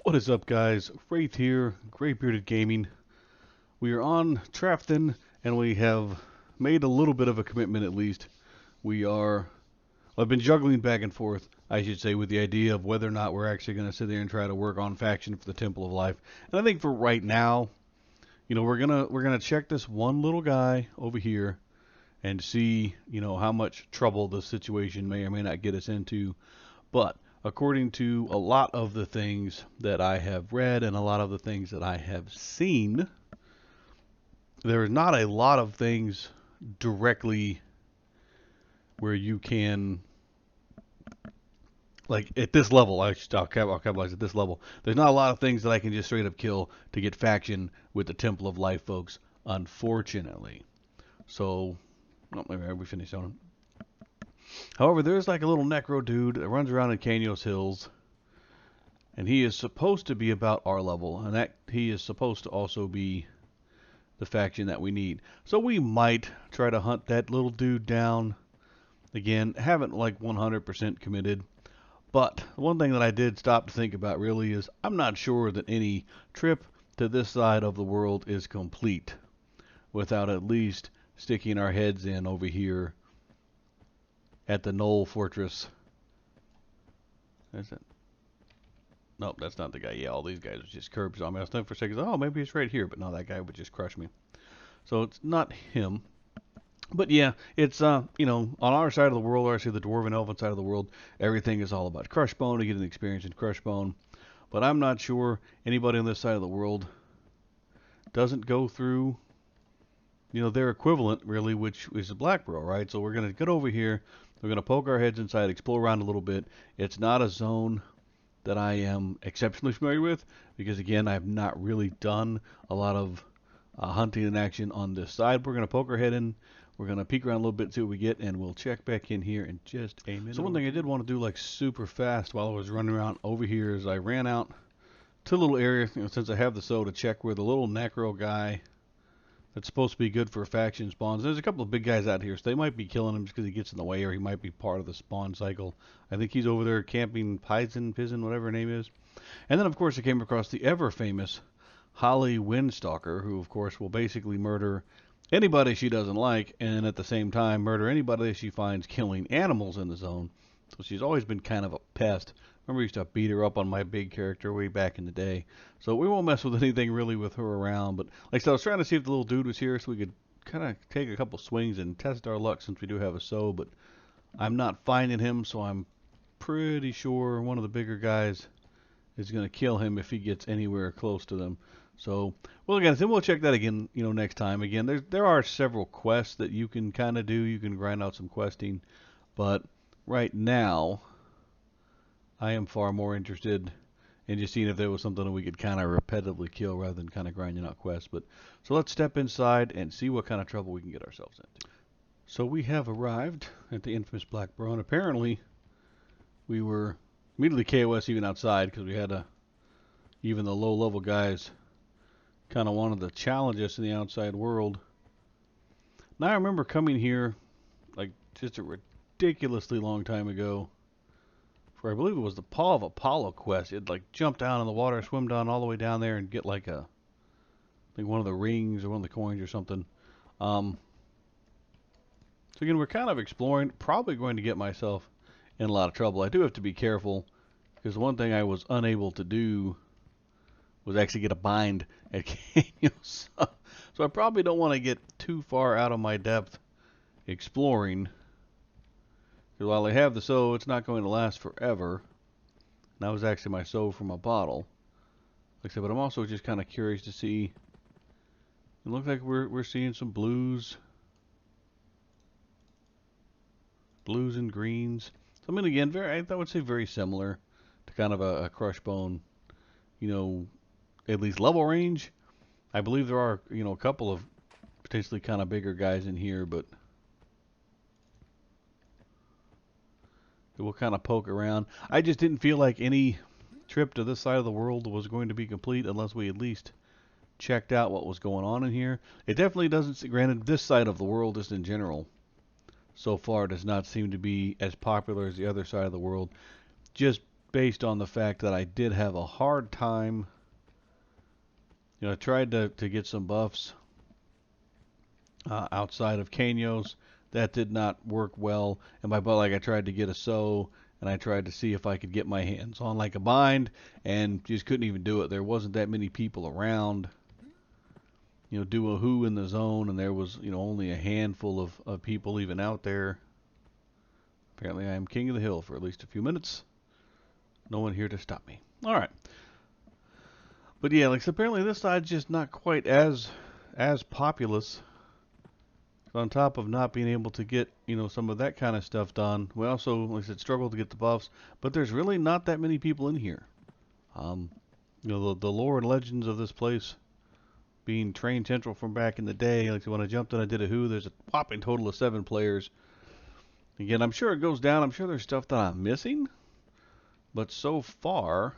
What is up, guys? Wraith here, Grey Bearded Gaming. We are on Trafton, and we have made a little bit of a commitment at least. I've been juggling back and forth, I should say, with the idea of whether or not we're actually going to sit there and try to work on faction for the Temple of Life. And I think for right now, we're gonna check this one little guy over here and see, how much trouble the situation may or may not get us into. But according to a lot of the things that I have read and a lot of the things that I have seen, there is not a lot of things directly where you can, like at this level, I'll capitalize at this level. There's not a lot of things that I can just straight up kill to get faction with the Temple of Life, folks, unfortunately. So, maybe we finished on him. However, there's like a little necro dude that runs around in Qeynos Hills, and he is supposed to be about our level, and that he is supposed to also be the faction that we need. So we might try to hunt that little dude down. Again, haven't like 100% committed, but one thing that I did stop to think about really is I'm not sure that any trip to this side of the world is complete without at least sticking our heads in over here at the Knoll Fortress. That's it. Nope, that's not the guy. Yeah, all these guys are just curbs on me. I was thinking for a second, oh, maybe he's right here, but no, that guy would just crush me. So it's not him. But yeah, it's, on our side of the world, or actually the Dwarven Elven side of the world, everything is all about Crushbone to get an experience in Crushbone. But I'm not sure anybody on this side of the world doesn't go through, their equivalent, really, which is the Black Burrow, right? So we're going to get over here. We're going to poke our heads inside, explore around a little bit. It's not a zone that I am exceptionally familiar with because, again, I have not really done a lot of hunting in action on this side. We're going to poke our head in. We're going to peek around a little bit, see what we get, and we'll check back in here in just a minute. So one thing I did want to do like super fast while I was running around over here is I ran out to a little area, since I have the SO, to check where the little necro guy that's supposed to be good for faction spawns. There's a couple of big guys out here, so they might be killing him just because he gets in the way, or he might be part of the spawn cycle. I think he's over there camping Pizen, whatever her name is. And then, of course, I came across the ever-famous Holly Windstalker, who, of course, will basically murder anybody she doesn't like, and at the same time murder anybody that she finds killing animals in the zone. So she's always been kind of a pest. Remember, I used to beat her up on my big character way back in the day. So we won't mess with anything really with her around. But like I said, I was trying to see if the little dude was here so we could kind of take a couple swings and test our luck since we do have a SO. But I'm not finding him, so I'm pretty sure one of the bigger guys is going to kill him if he gets anywhere close to them. So, well, again, then we'll check that again, next time. Again, there are several quests that you can kind of do. You can grind out some questing. But right now, I am far more interested in just seeing if there was something that we could kind of repetitively kill rather than kind of grinding out quests. But so let's step inside and see what kind of trouble we can get ourselves into. So we have arrived at the infamous Black Burrow, and apparently we were immediately KOS even outside because we had even the low-level guys kind of wanted to challenge us in the outside world. Now I remember coming here like just a ridiculously long time ago for, I believe it was the Paw of Apollo quest. You'd like jump down in the water, swim down all the way down there and get like I think one of the rings or one of the coins or something. So again, we're kind of exploring, probably going to get myself in a lot of trouble. I do have to be careful because the one thing I was unable to do was actually get a bind at Qeynos. So I probably don't want to get too far out of my depth exploring. Because while I have the SO, it's not going to last forever. And that was actually my SO from a bottle. Like I said, but I'm also just kind of curious to see. It looks like we're seeing some blues. Blues and greens. So I mean, again, I would say very similar to kind of a Crushbone, at least level range. I believe there are, a couple of potentially kind of bigger guys in here, but we'll kind of poke around. I just didn't feel like any trip to this side of the world was going to be complete unless we at least checked out what was going on in here. It definitely doesn't, granted, this side of the world just in general so far does not seem to be as popular as the other side of the world. Just based on the fact that I did have a hard time. I tried to get some buffs outside of Qeynos. That did not work well. And by like I tried to get a sow, and I tried to see if I could get my hands on like a bind, and just couldn't even do it. There wasn't that many people around. Do a who in the zone, and there was, only a handful of people even out there. Apparently I am king of the hill for at least a few minutes. No one here to stop me. Alright. But yeah, like, so apparently this side's just not quite as populous. On top of not being able to get, some of that kind of stuff done, we also, like I said, struggled to get the buffs, but there's really not that many people in here. The lore and legends of this place being Train Central from back in the day, like when I jumped in, I did a who, there's a whopping total of 7 players. Again, I'm sure it goes down, I'm sure there's stuff that I'm missing, but so far,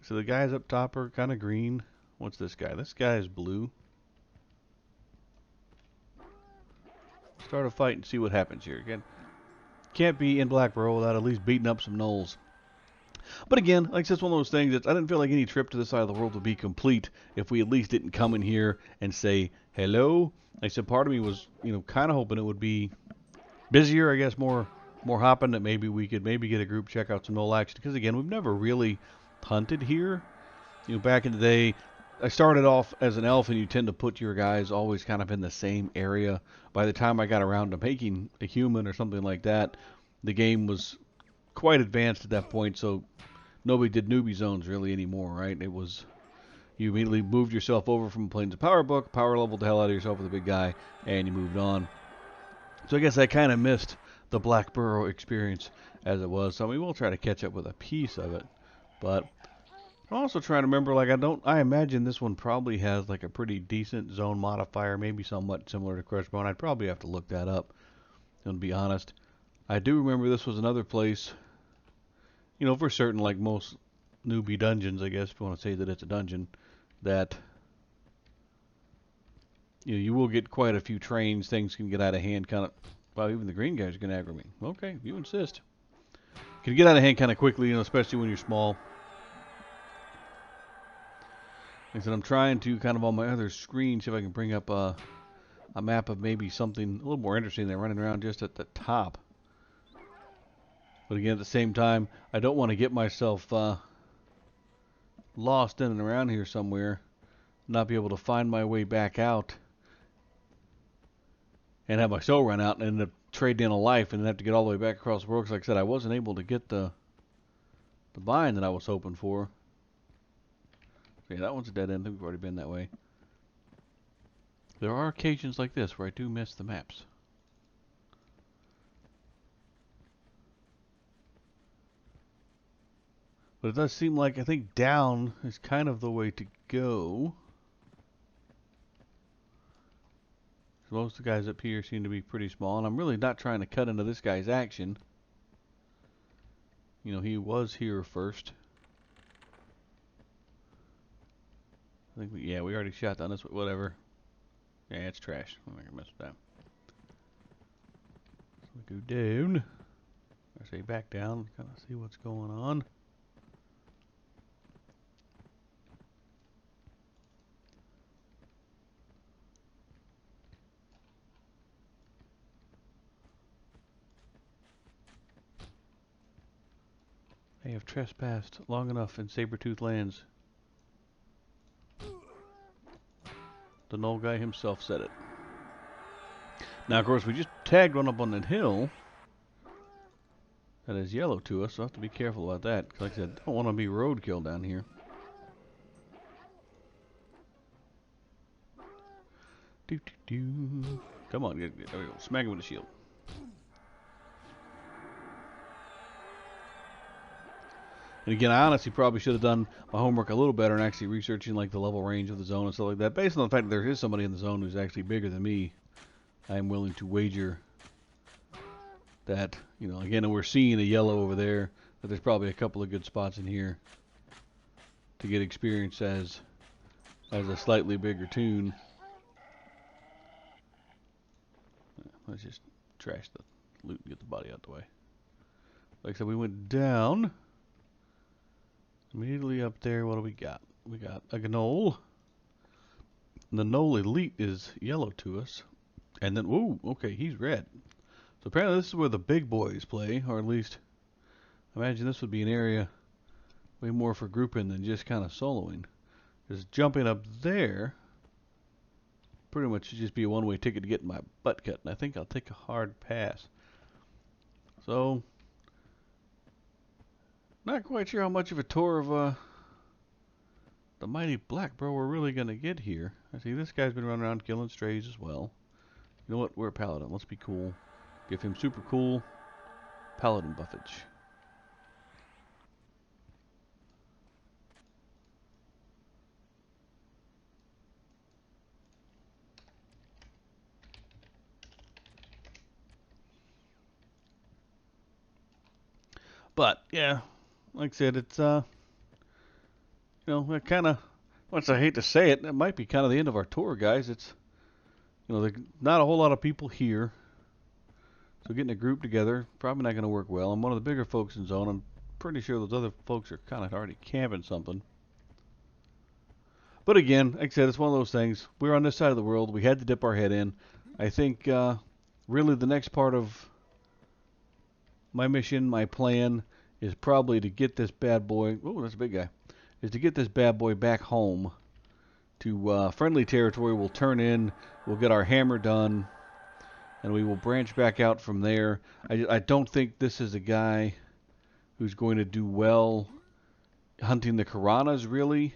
so the guys up top are kind of green. What's this guy? This guy is blue. Start a fight and see what happens here. Again, can't be in Black Burrow without at least beating up some gnolls. But again, like I said, it's one of those things that I didn't feel like any trip to this side of the world would be complete if we at least didn't come in here and say hello. Like I said, part of me was, kind of hoping it would be busier, I guess, more hopping, that maybe we could get a group check out some gnoll action. Because again, we've never really hunted here. Back in the day, I started off as an elf, and you tend to put your guys always kind of in the same area. By the time I got around to making a human or something like that, the game was quite advanced at that point, so nobody did newbie zones really anymore, right? It was, you immediately moved yourself over from Plains of Power book, power leveled the hell out of yourself with a big guy, and you moved on. So I guess I kind of missed the Black Burrow experience as it was, so we'll try to catch up with a piece of it. But I'm also trying to remember, like, I imagine this one probably has like a pretty decent zone modifier, maybe somewhat similar to Crushbone. I'd probably have to look that up, and be honest. I do remember this was another place, for certain, like most newbie dungeons, I guess, if you want to say that it's a dungeon, that you will get quite a few trains. Things can get out of hand kind of, well, even the green guys can aggro me. Okay, you insist. Can get out of hand kind of quickly, especially when you're small. Like I said, I'm trying to kind of on my other screen see if I can bring up a map of maybe something a little more interesting than running around just at the top. But again, at the same time, I don't want to get myself lost in and around here somewhere, not be able to find my way back out, and have my soul run out and end up trading in a life and then have to get all the way back across the world. Because like I said, I wasn't able to get the bind that I was hoping for. So yeah, that one's a dead end. I think we've already been that way. There are occasions like this where I do miss the maps. But it does seem like, I think down is kind of the way to go. Most of the guys up here seem to be pretty small, and I'm really not trying to cut into this guy's action. He was here first. I think we already shot down this, whatever. Yeah, it's trash. I'm not gonna mess with that. So we go down. I say back down, kind of see what's going on. I have trespassed long enough in Sabertooth lands. The gnoll guy himself said it. Now, of course, we just tagged one up on that hill that is yellow to us, so I have to be careful about that. Because like I said, I don't want to be roadkill down here. Come on, there we go. Smack him with the shield. And again, I honestly probably should have done my homework a little better and actually researching like the level range of the zone and stuff like that. Based on the fact that there is somebody in the zone who's actually bigger than me, I am willing to wager that, again, we're seeing a yellow over there, that there's probably a couple of good spots in here to get experience as a slightly bigger toon. Let's just trash the loot and get the body out the way. Like I said, we went down. Immediately up there, what do we got? We got a gnoll. And the gnoll elite is yellow to us. And then, ooh, okay, he's red. So apparently this is where the big boys play, or at least, I imagine this would be an area way more for grouping than just kind of soloing. Because jumping up there, pretty much should just be a one-way ticket to get my butt cut. And I think I'll take a hard pass. So, not quite sure how much of a tour of the mighty Black Burrow we're really going to get here. I see this guy's been running around killing strays as well. You know what? We're a paladin. Let's be cool. Give him super cool paladin buffage. But, yeah, like I said, it's, you know, kind of, once I hate to say it, that might be kind of the end of our tour, guys. It's, you know, there's not a whole lot of people here. So getting a group together, probably not going to work well. I'm one of the bigger folks in zone. I'm pretty sure those other folks are kind of already camping something. But again, like I said, it's one of those things. We're on this side of the world. We had to dip our head in. I think really the next part of my mission, my plan, is probably to get this bad boy. Oh, that's a big guy. Is to get this bad boy back home to friendly territory. We'll turn in. We'll get our hammer done, and we will branch back out from there. I don't think this is a guy who's going to do well hunting the piranhas, really.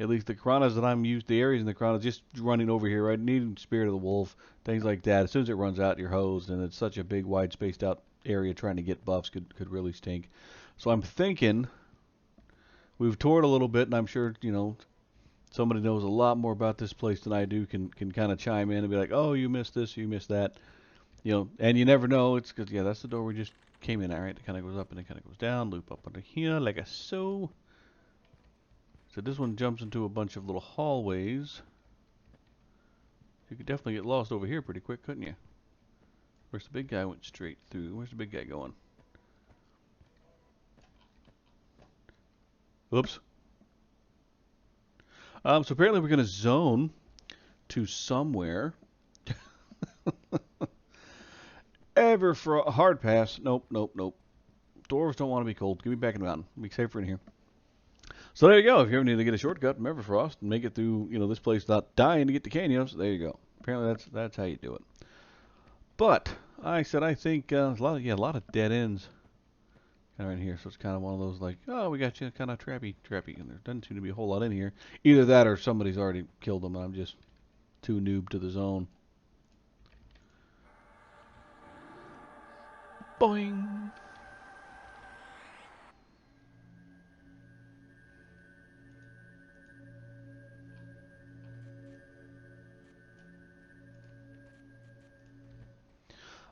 At least the piranhas that I'm used, the areas in the piranhas, just running over here, right? Needing Spirit of the Wolf, things like that. As soon as it runs out, you're hosed, and it's such a big, wide, spaced out area. Trying to get buffs could really stink. So I'm thinking we've toured a little bit, and I'm sure, you know, somebody knows a lot more about this place than I do. Can kind of chime in and be like, oh, you missed this, you missed that, you know. And you never know. It's because, yeah, that's the door we just came in. All right, it kind of goes up and it kind of goes down. Loop up under here like a so. So this one jumps into a bunch of little hallways. You could definitely get lost over here pretty quick, couldn't you? Where's the big guy? Went straight through. Where's the big guy going? Oops. So apparently we're going to zone to somewhere. Ever for a hard pass. Nope, nope, nope. Dwarves don't want to be cold. Give me back in the mountain. Be safer in here. So there you go. If you ever need to get a shortcut from Everfrost and make it through, you know, this place without dying to get to Qeynos, there you go. Apparently that's how you do it. But I said I think a lot of dead ends kind of in here. So it's kind of one of those like, oh, we got you kind of trappy, and there doesn't seem to be a whole lot in here. Either that or somebody's already killed them and I'm just too noob to the zone. Boing.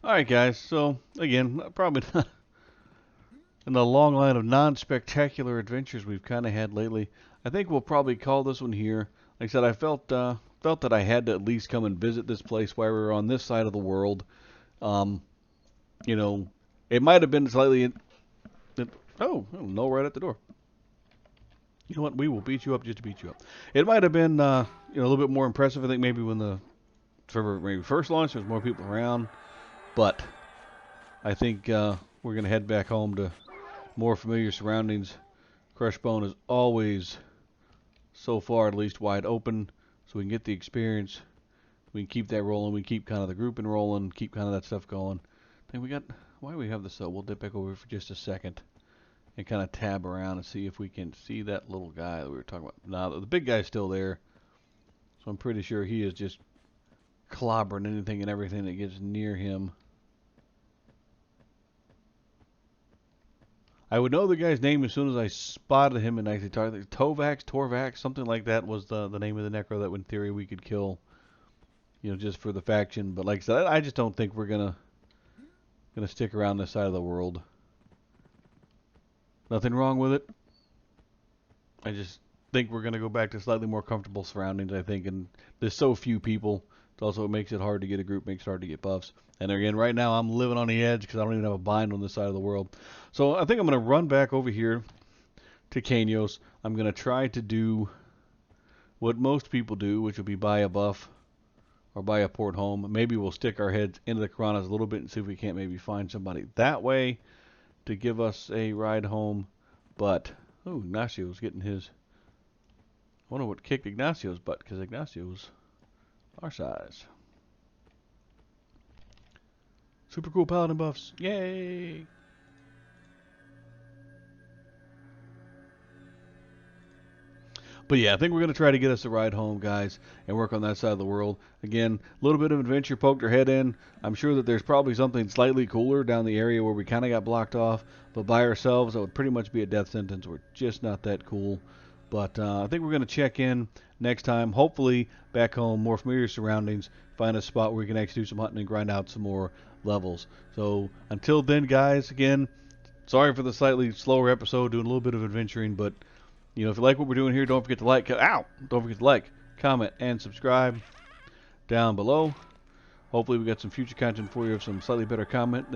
Alright guys, so again, probably not in the long line of non-spectacular adventures we've kind of had lately. I think we'll probably call this one here. Like I said, I felt that I had to at least come and visit this place while we were on this side of the world. You know, it might have been slightly... oh, no, right at the door. You know what? We will beat you up just to beat you up. It might have been, you know, a little bit more impressive. I think maybe when the server maybe first launched, there was more people around. But I think we're going to head back home to more familiar surroundings. Crushbone is always, so far at least, wide open, so we can get the experience. We can keep that rolling. We keep kind of the grouping rolling, keep kind of that stuff going. I think we got, why do we have this? We'll dip back over for just a second and kind of tab around and see if we can see that little guy that we were talking about. Now, the big guy's still there, so I'm pretty sure he is just clobbering anything and everything that gets near him. I would know the guy's name as soon as I spotted him and actually targeted. Torvax, something like that was the name of the necro that in theory we could kill, you know, just for the faction. But like I said, I just don't think we're gonna stick around this side of the world. Nothing wrong with it. I just think we're gonna go back to slightly more comfortable surroundings. I think, and there's so few people It also makes it hard to get a group, makes it hard to get buffs. And again, right now I'm living on the edge because I don't even have a bind on this side of the world. So I think I'm going to run back over here to Qeynos. I'm going to try to do what most people do, which will be buy a buff or buy a port home. Maybe we'll stick our heads into the Qeynos a little bit and see if we can't maybe find somebody that way to give us a ride home. But, oh, Ignacio's getting his... I wonder what kicked Ignacio's butt, because Ignacio's our size. Super cool paladin buffs. Yay! But yeah, I think we're going to try to get us a ride home, guys, and work on that side of the world. Again, a little bit of adventure, poked our head in. I'm sure that there's probably something slightly cooler down the area where we kind of got blocked off. But by ourselves, that would pretty much be a death sentence. We're just not that cool. But I think we're going to check in next time. Hopefully, back home, more familiar surroundings. Find a spot where we can actually do some hunting and grind out some more levels. So until then, guys, again, sorry for the slightly slower episode, doing a little bit of adventuring, but you know, if you like what we're doing here, don't forget to like, don't forget to like, comment, and subscribe down below. Hopefully we got some future content for you of some slightly better combat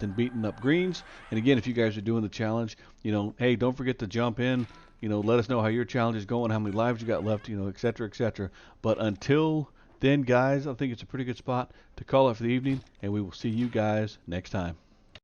than beating up greens. And again, if you guys are doing the challenge, you know, hey, don't forget to jump in. You know, let us know how your challenge is going, how many lives you got left, you know, etc., etc. But until then, guys, I think it's a pretty good spot to call it for the evening, and we will see you guys next time.